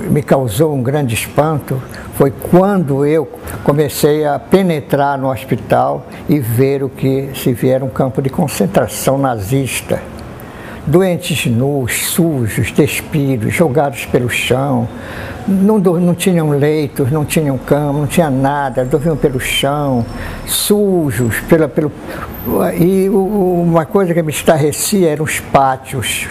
Me causou um grande espanto foi quando eu comecei a penetrar no hospital e ver o que se via era um campo de concentração nazista. Doentes nus, sujos, despidos, jogados pelo chão, não tinham leitos, não tinham cama, não tinha nada, dormiam pelo chão, sujos, e uma coisa que me estarrecia eram os pátios.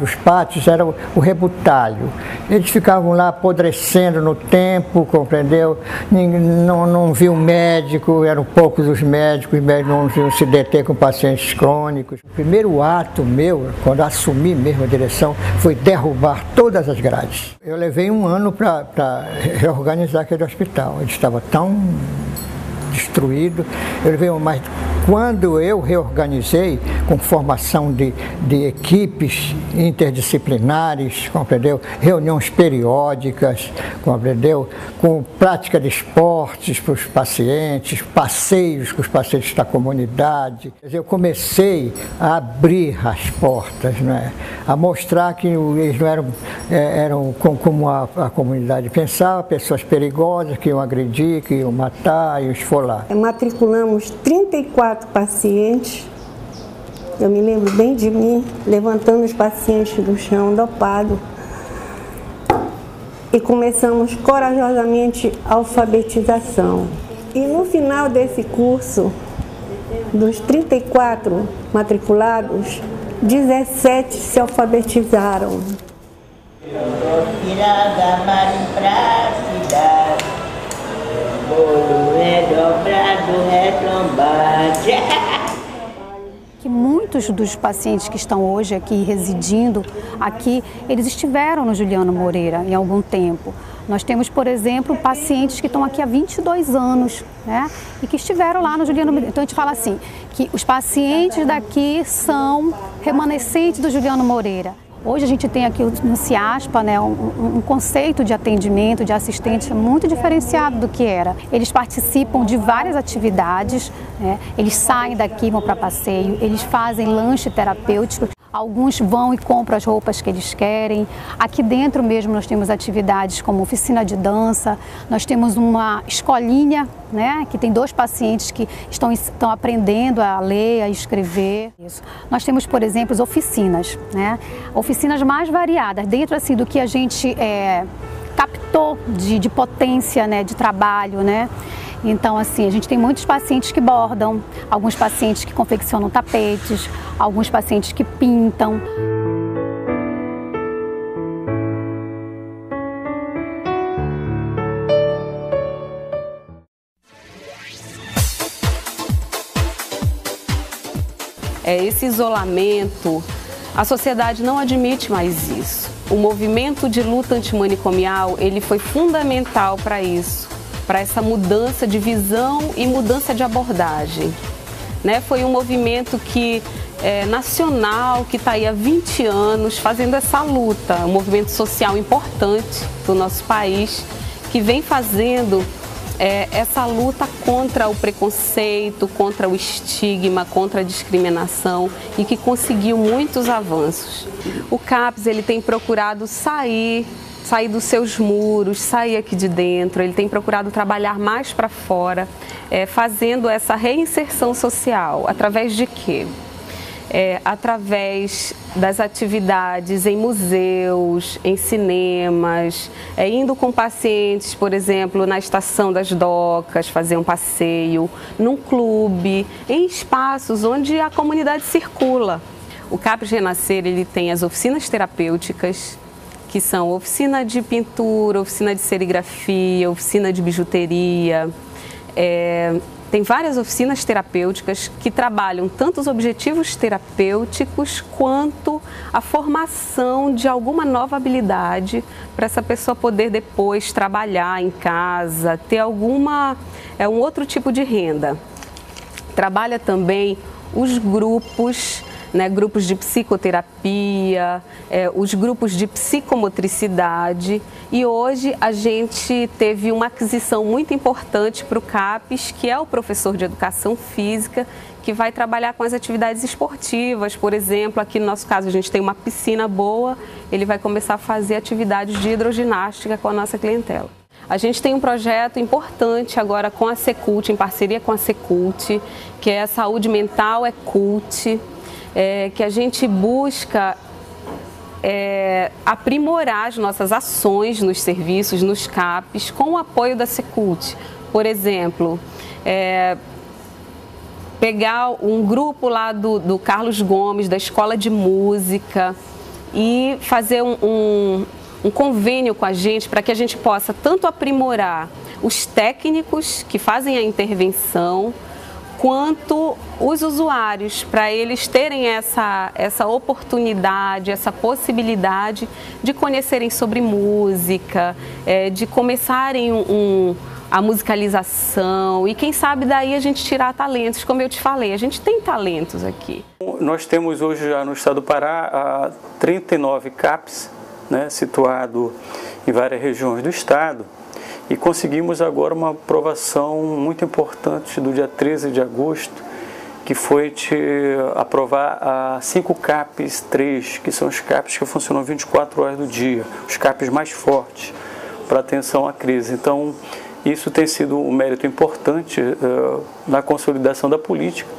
Os pátios eram o rebutalho. Eles ficavam lá apodrecendo no tempo, compreendeu? Não viam médico, eram poucos os médicos não vinham se deter com pacientes crônicos. O primeiro ato meu, quando assumi mesmo a direção, foi derrubar todas as grades. Eu levei um ano para reorganizar aquele hospital. Ele estava tão destruído. Mas quando eu reorganizei com formação de equipes interdisciplinares, compreendeu? Reuniões periódicas, compreendeu? Com prática de esportes para os pacientes, passeios com os pacientes da comunidade. Quer dizer, eu comecei a abrir as portas, né? A mostrar que eles não eram como a comunidade pensava, pessoas perigosas que iam agredir, que iam matar e esfolar. Matriculamos 34 pacientes. Eu me lembro bem de mim, levantando os pacientes do chão, dopado. E começamos corajosamente a alfabetização. E no final desse curso, dos 34 matriculados, 17 se alfabetizaram. Que muitos dos pacientes que estão hoje aqui residindo aqui, eles estiveram no Juliano Moreira em algum tempo. Nós temos, por exemplo, pacientes que estão aqui há 22 anos, né? E que estiveram lá no Juliano Moreira. Então a gente fala assim, que os pacientes daqui são remanescentes do Juliano Moreira. Hoje a gente tem aqui no CIASPA, né, um conceito de atendimento, de assistência muito diferenciado do que era. Eles participam de várias atividades, né, eles saem daqui, vão para passeio, eles fazem lanche terapêutico. Alguns vão e compram as roupas que eles querem. Aqui dentro mesmo nós temos atividades como oficina de dança, nós temos uma escolinha, né, que tem 2 pacientes que estão aprendendo a ler, a escrever. Isso. Nós temos, por exemplo, oficinas, né, oficinas mais variadas, dentro assim, do que a gente captou de potência, né, de trabalho, né. Então, assim, a gente tem muitos pacientes que bordam, alguns pacientes que confeccionam tapetes, alguns pacientes que pintam. Esse isolamento, a sociedade não admite mais isso. O movimento de luta antimanicomial, ele foi fundamental para isso. Para essa mudança de visão e mudança de abordagem, né? Foi um movimento nacional que está aí há 20 anos fazendo essa luta, um movimento social importante do nosso país que vem fazendo essa luta contra o preconceito, contra o estigma, contra a discriminação e que conseguiu muitos avanços. O CAPS ele tem procurado sair dos seus muros, sair aqui de dentro, ele tem procurado trabalhar mais para fora, fazendo essa reinserção social. Através de quê? Através das atividades em museus, em cinemas, indo com pacientes, por exemplo, na estação das docas, fazer um passeio, num clube, em espaços onde a comunidade circula. O CAPS Renascer ele tem as oficinas terapêuticas, que são oficina de pintura, oficina de serigrafia, oficina de bijuteria. tem várias oficinas terapêuticas que trabalham tanto os objetivos terapêuticos quanto a formação de alguma nova habilidade para essa pessoa poder depois trabalhar em casa, ter um outro tipo de renda. Trabalha também os grupos, né, grupos de psicoterapia, os grupos de psicomotricidade, e hoje a gente teve uma aquisição muito importante para o CAPES, que é o professor de educação física, que vai trabalhar com as atividades esportivas. Por exemplo, aqui no nosso caso a gente tem uma piscina boa, ele vai começar a fazer atividades de hidroginástica com a nossa clientela. A gente tem um projeto importante agora com a Secult, em parceria com a Secult, que é a Saúde Mental é Cult, que a gente busca aprimorar as nossas ações nos serviços, nos CAPES, com o apoio da Secult. Por exemplo, pegar um grupo lá do Carlos Gomes, da Escola de Música, e fazer um convênio com a gente para que a gente possa tanto aprimorar os técnicos que fazem a intervenção, quanto os usuários, para eles terem essa oportunidade, essa possibilidade de conhecerem sobre música, de começarem a musicalização e quem sabe daí a gente tirar talentos, como eu te falei, a gente tem talentos aqui. Nós temos hoje já no estado do Pará 39 CAPES, né, situado em várias regiões do estado, e conseguimos agora uma aprovação muito importante do dia 13 de agosto, que foi de aprovar a 5 CAPES 3, que são os CAPES que funcionam 24 horas do dia, os CAPES mais fortes para atenção à crise. Então, isso tem sido um mérito importante na consolidação da política,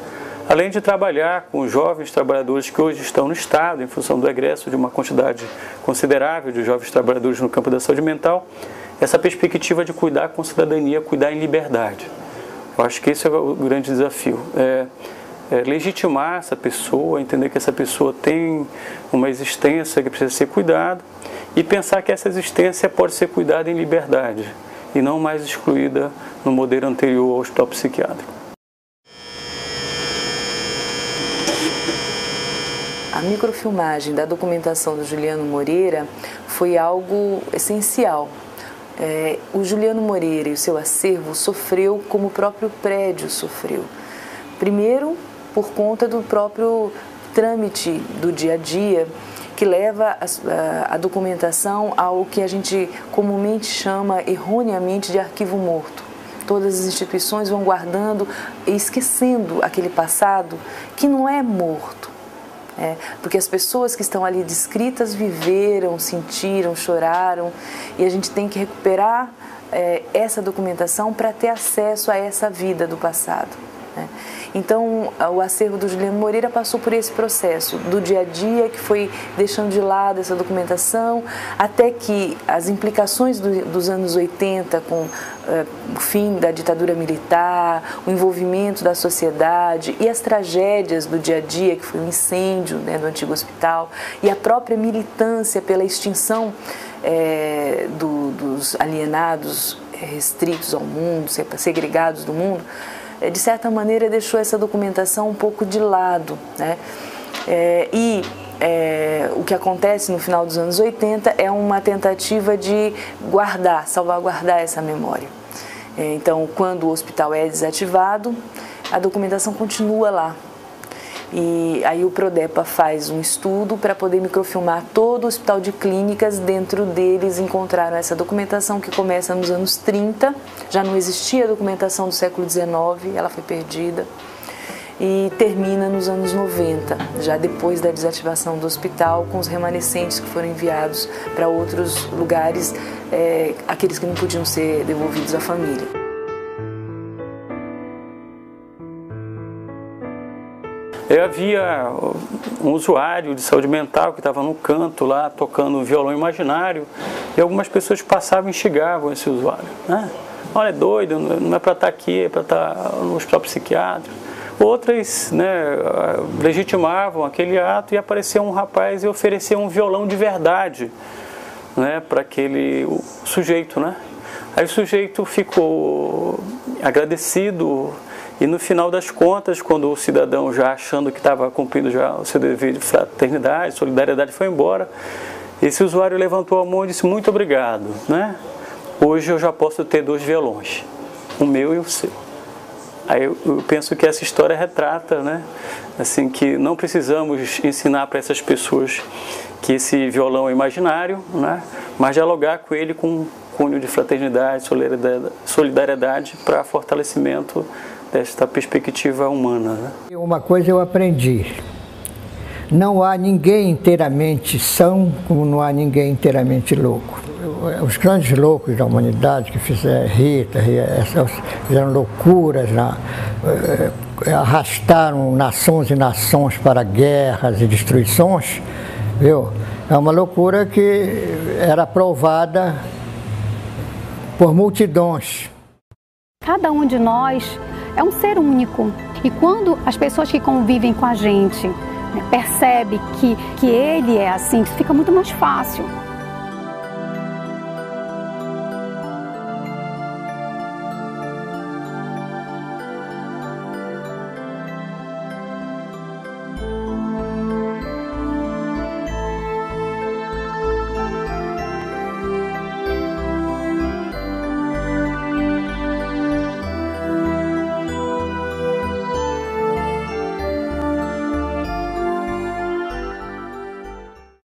além de trabalhar com os jovens trabalhadores que hoje estão no estado, em função do egresso de uma quantidade considerável de jovens trabalhadores no campo da saúde mental, essa perspectiva de cuidar com cidadania, cuidar em liberdade. Eu acho que esse é o grande desafio, legitimar essa pessoa, entender que essa pessoa tem uma existência que precisa ser cuidada e pensar que essa existência pode ser cuidada em liberdade e não mais excluída no modelo anterior ao hospital psiquiátrico. A microfilmagem da documentação do Juliano Moreira foi algo essencial. O Juliano Moreira e o seu acervo sofreu como o próprio prédio sofreu. Primeiro, por conta do próprio trâmite do dia a dia, que leva a documentação ao que a gente comumente chama erroneamente de arquivo morto. Todas as instituições vão guardando e esquecendo aquele passado que não é morto. Porque as pessoas que estão ali descritas viveram, sentiram, choraram, e a gente tem que recuperar essa documentação para ter acesso a essa vida do passado. Então, o acervo do Juliano Moreira passou por esse processo do dia a dia, que foi deixando de lado essa documentação, até que as implicações dos anos 80, com o fim da ditadura militar, o envolvimento da sociedade e as tragédias do dia a dia, que foi o incêndio do antigo hospital, e a própria militância pela extinção dos alienados, restritos ao mundo, segregados do mundo, de certa maneira deixou essa documentação um pouco de lado, o que acontece no final dos anos 80 é uma tentativa de salvaguardar essa memória. Então, quando o hospital é desativado, a documentação continua lá. E aí o Prodepa faz um estudo para poder microfilmar todo o hospital de clínicas. Dentro deles encontraram essa documentação que começa nos anos 30, já não existia documentação do século XIX, ela foi perdida, e termina nos anos 90, já depois da desativação do hospital, com os remanescentes que foram enviados para outros lugares, aqueles que não podiam ser devolvidos à família. Havia um usuário de saúde mental que estava no canto lá, tocando um violão imaginário, e algumas pessoas passavam e instigavam esse usuário. Olha, é doido, não é para estar aqui, é para estar no hospital psiquiátrico. Outras legitimavam aquele ato e aparecia um rapaz e oferecia um violão de verdade para aquele sujeito. Aí o sujeito ficou agradecido E no final das contas, quando o cidadão, já achando que estava cumprindo já o seu dever de fraternidade, solidariedade, foi embora, esse usuário levantou a mão e disse: muito obrigado, né? Hoje eu já posso ter 2 violões, o meu e o seu. Aí eu penso que essa história retrata, né, assim, que não precisamos ensinar para essas pessoas que esse violão é imaginário, né, mas dialogar com ele com um cunho de fraternidade, solidariedade para fortalecimento desta perspectiva humana, né. Uma coisa eu aprendi: não há ninguém inteiramente são como não há ninguém inteiramente louco. Os grandes loucos da humanidade que fizeram fizeram loucuras, arrastaram nações e nações para guerras e destruições, viu? É uma loucura que era aprovada por multidões. Cada um de nós é um ser único, e quando as pessoas que convivem com a gente percebem que ele é assim, fica muito mais fácil.